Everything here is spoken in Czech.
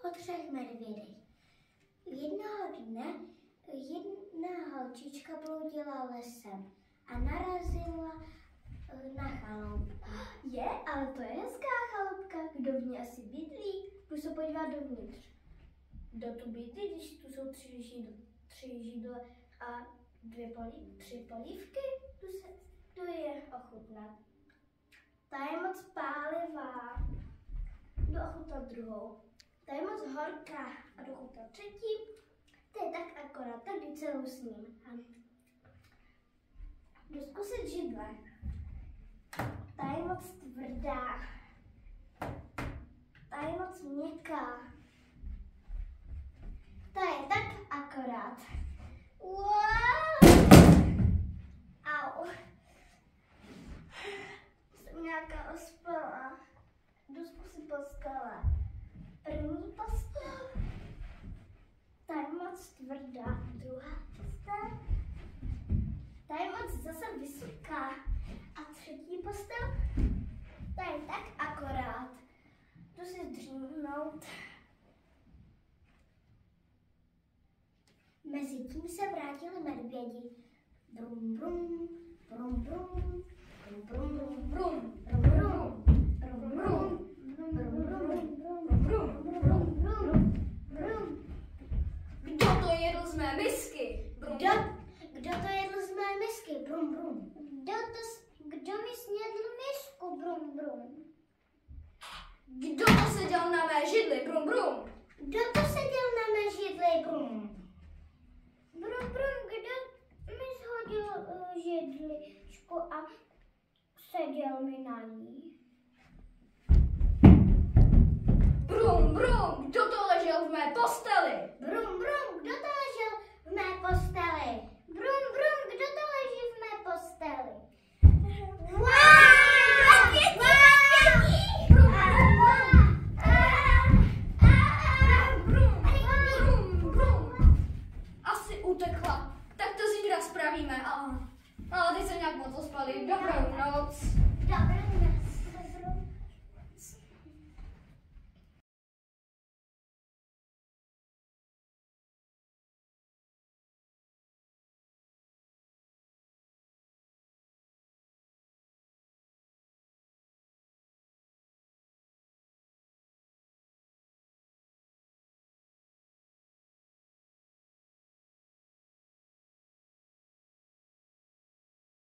o 3 medvědech. Jednoho dne jedna holčička bloudila lesem a narazila na chalupku. Je, ale to je hezká chalupka. Kdo v ní asi bydlí? Půjdu se podívat dovnitř. Kdo tu bydlí, když tu jsou 3 židle a 3 polívky? Tu je ochutnat. Ta je moc pálivá. Jdu ochutnat druhou. Ta je moc horká. A jdu ochutnat třetí. To je tak akorát, tak jdu celou s ním. Jdu zkusit židle. Ta je moc tvrdá. Ta je moc měkká. Ta je tak akorát. Wow! Au. Jsem nějaká ospalá. Jdu zkusit po skale. První postel. Ta je moc tvrdá. Druhá postel. Ta je moc zase vysoká. A třetí postel. Ta je tak akorát. Jdu si dřímnout. Mezitím se vrátili medvědi. Brum, brum, brum, brum, brum, brum, brum, brum, brum, brum, brum, Kdo to jedl z mé misky? Kdo to jedl z mé misky? Brum, brum. Kdo mi snědl misku? Brum, brum. Kdo to seděl na mé židli? Brum, brum. Kdo to seděl na mé židli? Brum. Brum, brum, kdo mi shodil židličku a seděl mi na ní? Brum, brum, kdo to ležel v mé posteli? Brum, brum, kdo to ležel v mé posteli? Brum, brum, kdo to leží v mé posteli? Asi utekla. Tak to zítra spravíme, ale teď se nějak moc ospali. Dobrou noc. Dobrou noc.